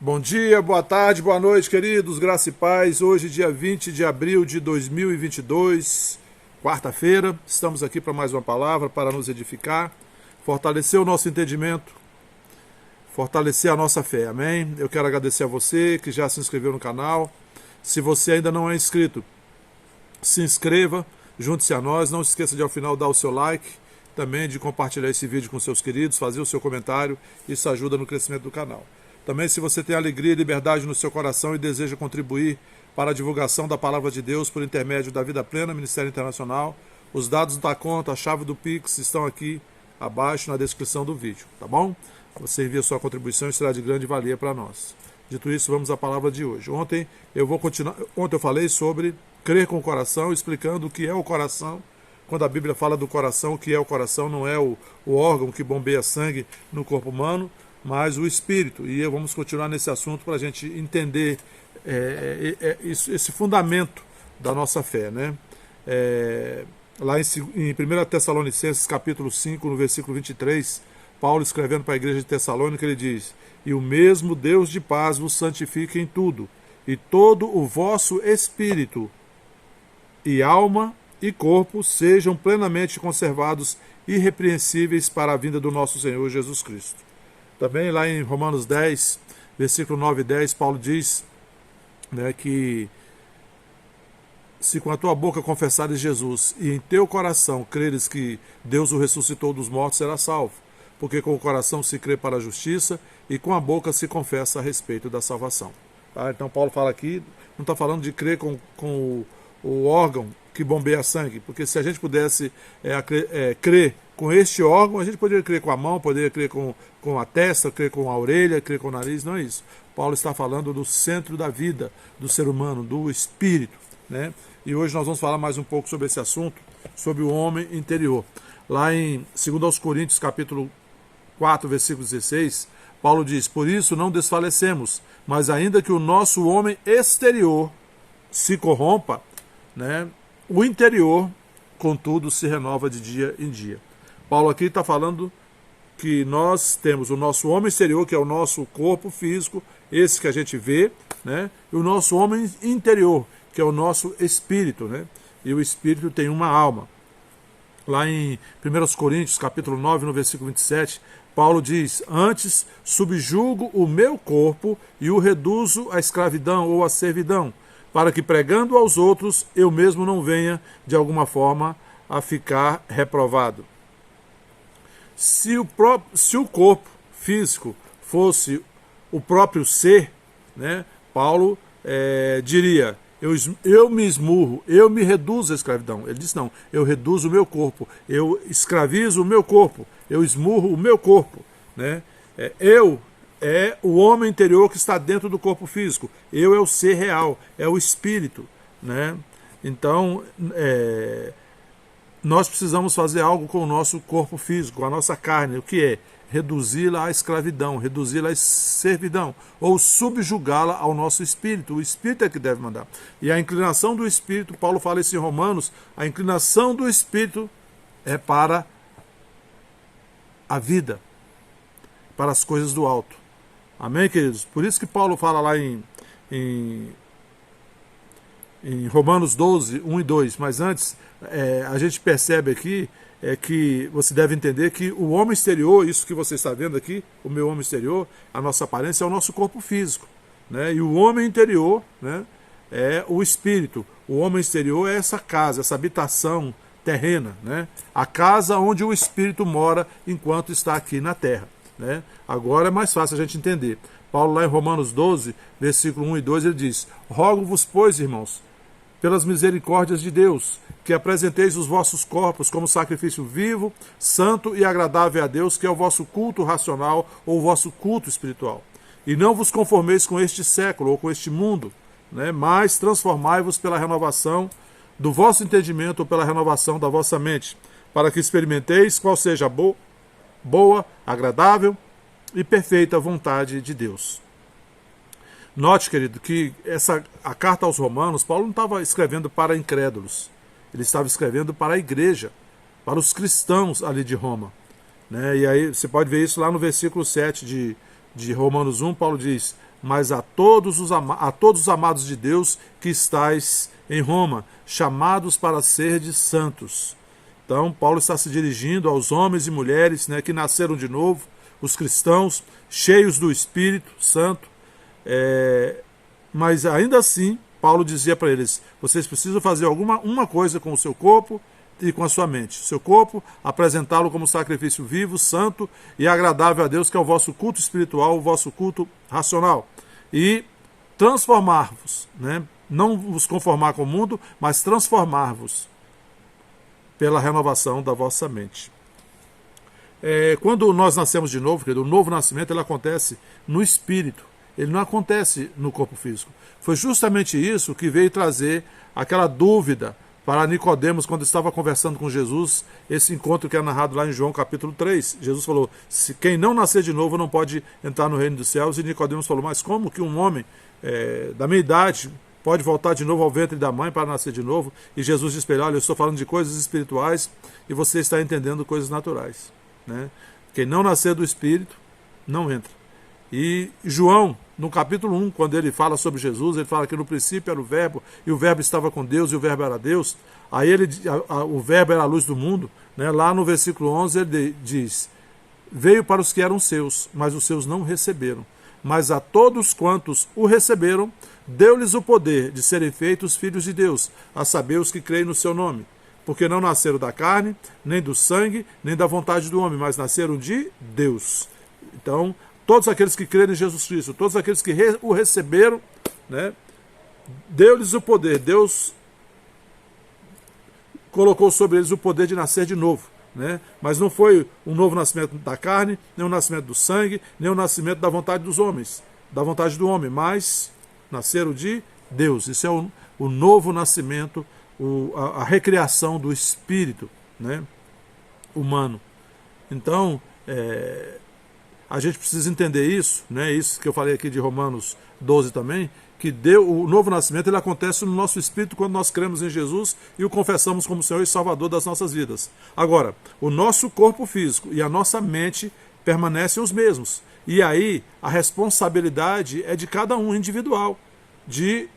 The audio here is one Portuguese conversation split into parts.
Bom dia, boa tarde, boa noite, queridos, graça e paz. Hoje, dia 20 de abril de 2022, quarta-feira, estamos aqui para mais uma palavra para nos edificar, fortalecer o nosso entendimento, fortalecer a nossa fé, amém? Eu quero agradecer a você que já se inscreveu no canal. Se você ainda não é inscrito, se inscreva, junte-se a nós, não se esqueça de ao final dar o seu like, também de compartilhar esse vídeo com seus queridos, fazer o seu comentário, isso ajuda no crescimento do canal. Também, se você tem alegria e liberdade no seu coração e deseja contribuir para a divulgação da Palavra de Deus por intermédio da Vida Plena, Ministério Internacional, os dados da conta, a chave do Pix estão aqui abaixo na descrição do vídeo, tá bom? Você envia sua contribuição e será de grande valia para nós. Dito isso, vamos à palavra de hoje. Ontem eu falei sobre crer com o coração, explicando o que é o coração. Quando a Bíblia fala do coração, o que é o coração não é o órgão que bombeia sangue no corpo humano, mas o espírito. E vamos continuar nesse assunto para a gente entender esse fundamento da nossa fé, né? Lá em 1 Tessalonicenses capítulo 5, no versículo 23, Paulo escrevendo para a igreja de Tessalônica, ele diz: "E o mesmo Deus de paz vos santifique em tudo, e todo o vosso espírito e alma e corpo sejam plenamente conservados irrepreensíveis para a vinda do nosso Senhor Jesus Cristo." Também lá em Romanos 10, versículo 9 e 10, Paulo diz, né, que se com a tua boca confessares Jesus e em teu coração creres que Deus o ressuscitou dos mortos, serás salvo. Porque com o coração se crê para a justiça e com a boca se confessa a respeito da salvação. Tá? Então Paulo fala aqui, não está falando de crer com o órgão que bombeia sangue, porque se a gente pudesse crer com este órgão, a gente poderia crer com a mão, poderia crer com a testa, crer com a orelha, crer com o nariz, não é isso. Paulo está falando do centro da vida do ser humano, do espírito, né? E hoje nós vamos falar mais um pouco sobre esse assunto, sobre o homem interior. Lá em 2 Coríntios, capítulo 4, versículo 16, Paulo diz: "Por isso não desfalecemos, mas ainda que o nosso homem exterior se corrompa, né, o interior, contudo, se renova de dia em dia." Paulo aqui está falando que nós temos o nosso homem exterior, que é o nosso corpo físico, esse que a gente vê, né? E o nosso homem interior, que é o nosso espírito, né? E o espírito tem uma alma. Lá em 1 Coríntios, capítulo 9, no versículo 27, Paulo diz: "Antes subjugo o meu corpo e o reduzo à escravidão ou à servidão, para que pregando aos outros eu mesmo não venha, de alguma forma, a ficar reprovado." Se o corpo físico fosse o próprio ser, né, Paulo diria: eu me esmurro, eu me reduzo à escravidão. Ele diz: não, eu reduzo o meu corpo, eu escravizo o meu corpo, eu esmurro o meu corpo, né? Eu é o homem interior que está dentro do corpo físico. Eu é o ser real, é o espírito, né? Então, nós precisamos fazer algo com o nosso corpo físico, com a nossa carne. O que é? Reduzi-la à escravidão, reduzi-la à servidão, ou subjugá-la ao nosso espírito. O espírito é que deve mandar. E a inclinação do espírito, Paulo fala isso em Romanos, a inclinação do espírito é para a vida, para as coisas do alto. Amém, queridos? Por isso que Paulo fala lá em Romanos 12, 1 e 2, mas antes, a gente percebe aqui que você deve entender que o homem exterior, isso que você está vendo aqui, o meu homem exterior, a nossa aparência é o nosso corpo físico, né? E o homem interior, né, é o espírito. O homem exterior é essa casa, essa habitação terrena, né? A casa onde o espírito mora enquanto está aqui na terra, né? Agora é mais fácil a gente entender. Paulo lá em Romanos 12, versículo 1 e 2, ele diz: "Rogo-vos, pois, irmãos, pelas misericórdias de Deus, que apresenteis os vossos corpos como sacrifício vivo, santo e agradável a Deus, que é o vosso culto racional ou o vosso culto espiritual. E não vos conformeis com este século ou com este mundo, né? Mas transformai-vos pela renovação do vosso entendimento ou pela renovação da vossa mente, para que experimenteis qual seja a boa, agradável e perfeita vontade de Deus." Note, querido, que a carta aos Romanos, Paulo não estava escrevendo para incrédulos. Ele estava escrevendo para a igreja, para os cristãos ali de Roma, né? E aí você pode ver isso lá no versículo 7 de Romanos 1, Paulo diz: mas a todos os amados de Deus que estáis em Roma, chamados para serdes santos. Então, Paulo está se dirigindo aos homens e mulheres, né, que nasceram de novo, os cristãos, cheios do Espírito Santo, mas ainda assim, Paulo dizia para eles, vocês precisam fazer uma coisa com o seu corpo e com a sua mente. Seu corpo, apresentá-lo como sacrifício vivo, santo e agradável a Deus, que é o vosso culto espiritual, o vosso culto racional. E transformar-vos, né? Não vos conformar com o mundo, mas transformar-vos pela renovação da vossa mente. Quando nós nascemos de novo, o novo nascimento ele acontece no espírito, ele não acontece no corpo físico. Foi justamente isso que veio trazer aquela dúvida para Nicodemos quando estava conversando com Jesus, esse encontro que é narrado lá em João capítulo 3. Jesus falou, quem não nascer de novo não pode entrar no reino dos céus, e Nicodemos falou, mas como que um homem da minha idade pode voltar de novo ao ventre da mãe para nascer de novo? E Jesus disse para ele, olha, eu estou falando de coisas espirituais e você está entendendo coisas naturais, né? Quem não nascer do Espírito não entra. E João, no capítulo 1, quando ele fala sobre Jesus, ele fala que no princípio era o Verbo, e o Verbo estava com Deus, e o Verbo era Deus. Aí o Verbo era a luz do mundo, né? Lá no versículo 11 ele diz, veio para os que eram seus, mas os seus não receberam. Mas a todos quantos o receberam, deu-lhes o poder de serem feitos filhos de Deus, a saber os que creem no seu nome. Porque não nasceram da carne, nem do sangue, nem da vontade do homem, mas nasceram de Deus. Então, todos aqueles que creram em Jesus Cristo, todos aqueles que o receberam, né, deu-lhes o poder. Deus colocou sobre eles o poder de nascer de novo, né? Mas não foi um novo nascimento da carne, nem um nascimento do sangue, nem um nascimento da vontade dos homens, da vontade do homem, mas nasceram de Deus. Isso é o novo nascimento, a recriação do espírito, né, humano. Então, a gente precisa entender isso, né? Isso que eu falei aqui de Romanos 12 também, que o novo nascimento ele acontece no nosso espírito quando nós cremos em Jesus e o confessamos como Senhor e Salvador das nossas vidas. Agora, o nosso corpo físico e a nossa mente permanecem os mesmos. E aí, a responsabilidade é de cada um individual, de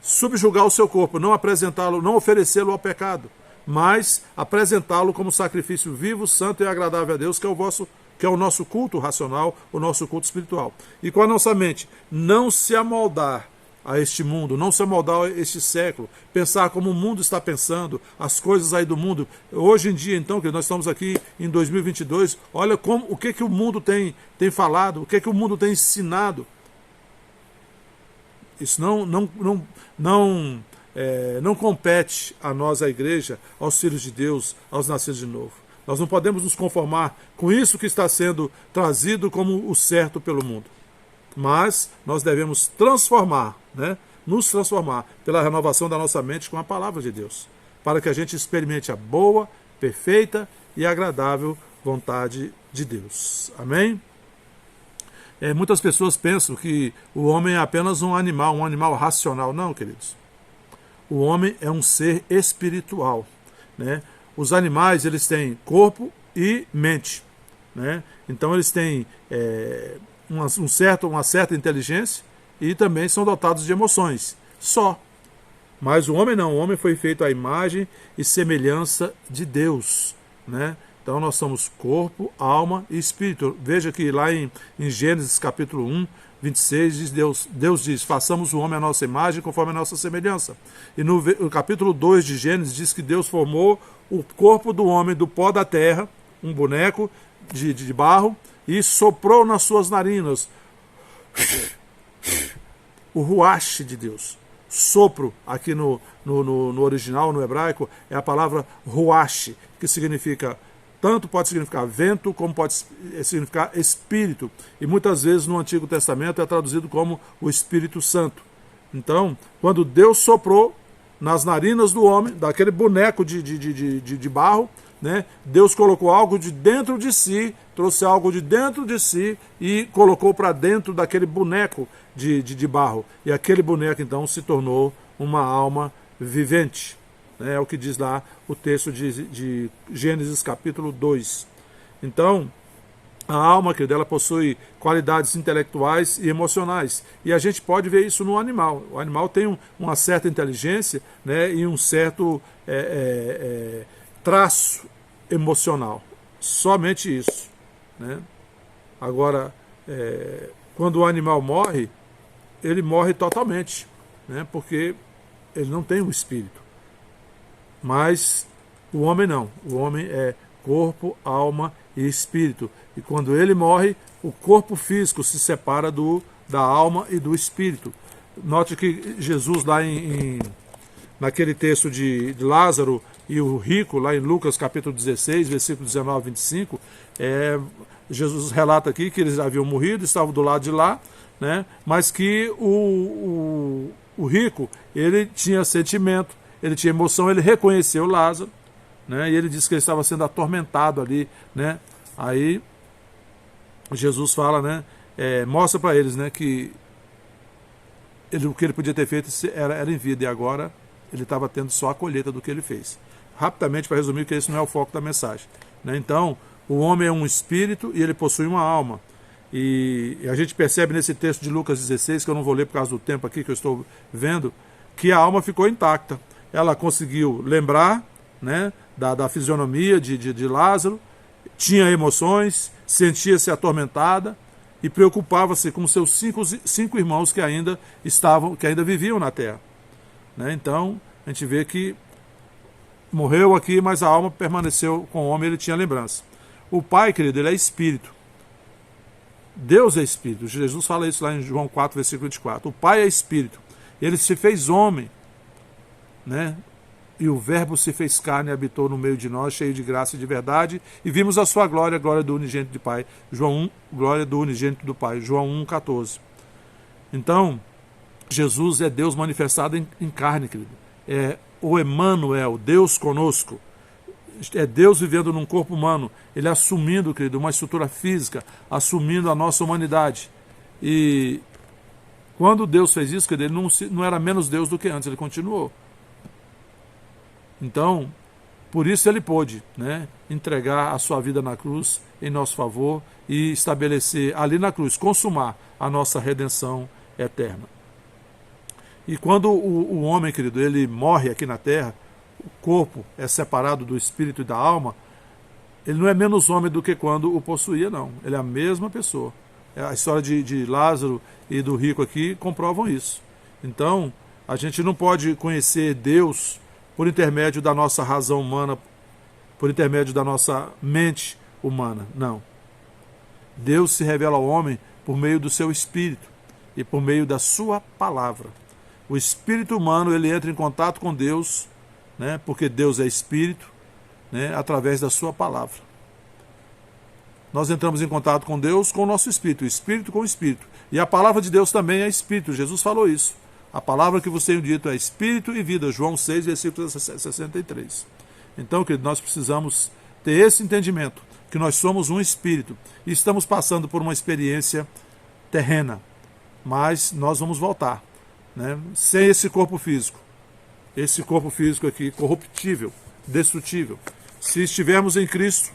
subjugar o seu corpo, não apresentá-lo, não oferecê-lo ao pecado, mas apresentá-lo como sacrifício vivo, santo e agradável a Deus, que é o nosso culto racional, o nosso culto espiritual. E com a nossa mente, não se amoldar a este mundo, não se amoldar a este século, pensar como o mundo está pensando, as coisas aí do mundo. Hoje em dia, então, que nós estamos aqui em 2022, olha o que o mundo tem falado, o que o mundo tem ensinado. Isso não compete a nós, a igreja, aos filhos de Deus, aos nascidos de novo. Nós não podemos nos conformar com isso que está sendo trazido como o certo pelo mundo. Mas nós devemos transformar, né? Nos transformar pela renovação da nossa mente com a palavra de Deus, para que a gente experimente a boa, perfeita e agradável vontade de Deus. Amém? Muitas pessoas pensam que o homem é apenas um animal racional. Não, queridos. O homem é um ser espiritual, né? Os animais, eles têm corpo e mente, né? Então eles têm uma certa inteligência e também são dotados de emoções, só. Mas o homem não, o homem foi feito à imagem e semelhança de Deus, né? Então nós somos corpo, alma e espírito. Veja que lá em Gênesis capítulo 1, 26, Deus diz, façamos o homem à nossa imagem conforme a nossa semelhança. E no capítulo 2 de Gênesis diz que Deus formou o corpo do homem do pó da terra, um boneco de barro, e soprou nas suas narinas o ruach de Deus. Sopro, aqui no original, no hebraico, é a palavra ruach, que significa, tanto pode significar vento, como pode significar espírito. E muitas vezes no Antigo Testamento é traduzido como o Espírito Santo. Então, quando Deus soprou nas narinas do homem, daquele boneco de barro, né, Deus colocou algo de dentro de si, trouxe algo de dentro de si e colocou para dentro daquele boneco de barro. E aquele boneco, então, se tornou uma alma vivente. É o que diz lá o texto de Gênesis capítulo 2. Então, A alma, querido, ela possui qualidades intelectuais e emocionais. E a gente pode ver isso no animal. O animal tem uma certa inteligência, né, e um certo traço emocional. Somente isso, né? Agora, quando o animal morre, ele morre totalmente, né, porque ele não tem um espírito. Mas o homem não. O homem é corpo, alma e espírito. E quando ele morre, o corpo físico se separa da alma e do espírito. Note que Jesus, lá naquele texto de Lázaro e o rico, lá em Lucas capítulo 16, versículo 19 a 25, Jesus relata aqui que eles haviam morrido, estavam do lado de lá, né? Mas que o rico, ele tinha sentimento, ele tinha emoção, ele reconheceu Lázaro, né? E ele disse que ele estava sendo atormentado ali, né? Aí Jesus fala, né? Mostra para eles, né, que o que ele podia ter feito era em vida, e agora ele estava tendo só a colheita do que ele fez. Rapidamente, para resumir, que esse não é o foco da mensagem, né? Então, o homem é um espírito e ele possui uma alma. E a gente percebe nesse texto de Lucas 16, que eu não vou ler por causa do tempo aqui que eu estou vendo, que a alma ficou intacta. Ela conseguiu lembrar, né, da fisionomia de Lázaro, tinha emoções, sentia-se atormentada e preocupava-se com seus cinco irmãos que ainda viviam na terra, né? Então, a gente vê que morreu aqui, mas a alma permaneceu com o homem, ele tinha lembrança. O Pai, querido, ele é espírito. Deus é espírito. Jesus fala isso lá em João 4, versículo 24. O Pai é espírito. Ele se fez homem, né? E o Verbo se fez carne e habitou no meio de nós, cheio de graça e de verdade, e vimos a sua glória, a glória do unigênito do Pai. João 1, glória do unigênito do Pai. João 1,14. Então, Jesus é Deus manifestado em carne, querido. É o Emmanuel, Deus conosco. É Deus vivendo num corpo humano. Ele assumindo, querido, uma estrutura física, assumindo a nossa humanidade. E quando Deus fez isso, querido, ele não era menos Deus do que antes, ele continuou. Então, por isso ele pôde, né, entregar a sua vida na cruz em nosso favor e estabelecer ali na cruz, consumar a nossa redenção eterna. E quando o homem, querido, ele morre aqui na terra, o corpo é separado do espírito e da alma, ele não é menos homem do que quando o possuía, não. Ele é a mesma pessoa. A história de Lázaro e do rico aqui comprovam isso. Então, a gente não pode conhecer Deus por intermédio da nossa razão humana, por intermédio da nossa mente humana. Não. Deus se revela ao homem por meio do seu espírito e por meio da sua palavra. O espírito humano, ele entra em contato com Deus, né, porque Deus é espírito, né, através da sua palavra. Nós entramos em contato com Deus com o nosso espírito, o espírito com o espírito. E a palavra de Deus também é espírito. Jesus falou isso. A palavra que vos tenho dito é espírito e vida. João 6, versículo 63. Então, querido, nós precisamos ter esse entendimento, que nós somos um espírito e estamos passando por uma experiência terrena, mas nós vamos voltar, né, sem esse corpo físico. Esse corpo físico aqui, corruptível, destrutível. Se estivermos em Cristo,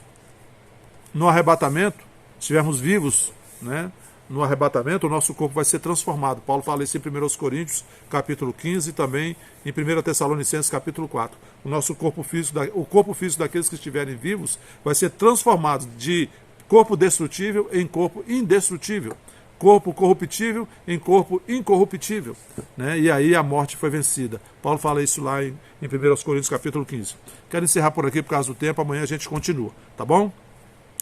no arrebatamento, estivermos vivos, né, no arrebatamento, o nosso corpo vai ser transformado. Paulo fala isso em 1 Coríntios, capítulo 15, e também em 1 Tessalonicenses, capítulo 4. O corpo físico daqueles que estiverem vivos vai ser transformado de corpo destrutível em corpo indestrutível. Corpo corruptível em corpo incorruptível, né? E aí a morte foi vencida. Paulo fala isso lá em 1 Coríntios, capítulo 15. Quero encerrar por aqui por causa do tempo, amanhã a gente continua, tá bom?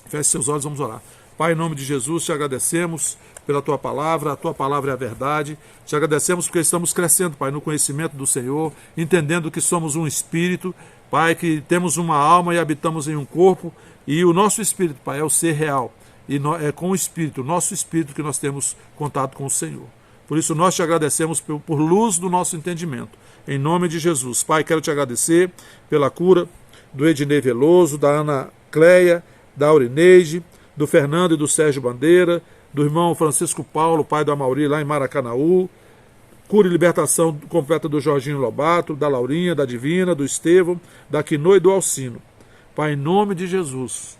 Feche seus olhos, vamos orar. Pai, em nome de Jesus, te agradecemos pela tua palavra, a tua palavra é a verdade. Te agradecemos porque estamos crescendo, Pai, no conhecimento do Senhor, entendendo que somos um espírito, Pai, que temos uma alma e habitamos em um corpo, e o nosso espírito, Pai, é o ser real. E é com o espírito, nosso espírito, que nós temos contato com o Senhor. Por isso nós te agradecemos por luz do nosso entendimento. Em nome de Jesus. Pai, quero te agradecer pela cura do Ednei Veloso, da Ana Cleia, da Aurineide, do Fernando e do Sérgio Bandeira, do irmão Francisco Paulo, pai do Amauri, lá em Maracanaú. Cura e libertação completa do Jorginho Lobato, da Laurinha, da Divina, do Estevão, da Quinô e do Alcino. Pai, em nome de Jesus,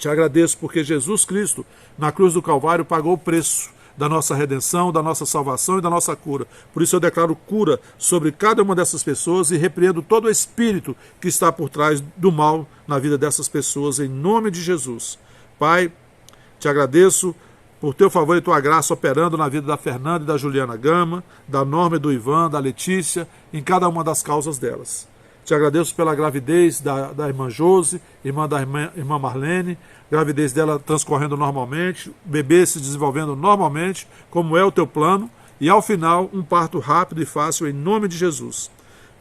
Te agradeço porque Jesus Cristo, na cruz do Calvário, pagou o preço da nossa redenção, da nossa salvação e da nossa cura. Por isso eu declaro cura sobre cada uma dessas pessoas e repreendo todo o espírito que está por trás do mal na vida dessas pessoas, em nome de Jesus. Pai, te agradeço por teu favor e tua graça operando na vida da Fernanda e da Juliana Gama, da Norma e do Ivan, da Letícia, em cada uma das causas delas. Te agradeço pela gravidez da irmã Josi, irmã da irmã Marlene, gravidez dela transcorrendo normalmente, bebê se desenvolvendo normalmente, como é o teu plano, e ao final um parto rápido e fácil em nome de Jesus.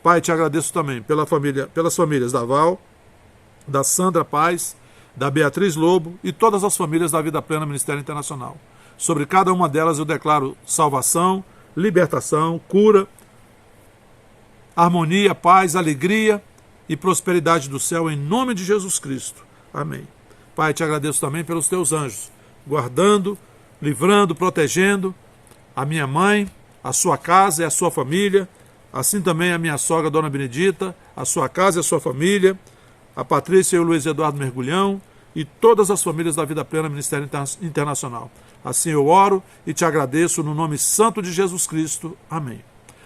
Pai, te agradeço também pelas famílias da Val, da Sandra Paz, da Beatriz Lobo e todas as famílias da Vida Plena Ministério Internacional. Sobre cada uma delas eu declaro salvação, libertação, cura, harmonia, paz, alegria e prosperidade do céu em nome de Jesus Cristo. Amém. Pai, te agradeço também pelos teus anjos, guardando, livrando, protegendo a minha mãe, a sua casa e a sua família, assim também a minha sogra, Dona Benedita, a sua casa e a sua família, a Patrícia e o Luiz Eduardo Mergulhão e todas as famílias da Vida Plena Ministério Internacional. Assim eu oro e te agradeço no nome santo de Jesus Cristo. Amém.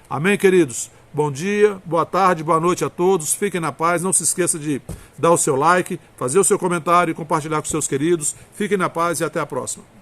Amém, queridos? Bom dia, boa tarde, boa noite a todos. Fiquem na paz. Não se esqueça de dar o seu like, fazer o seu comentário e compartilhar com seus queridos. Fiquem na paz e até a próxima.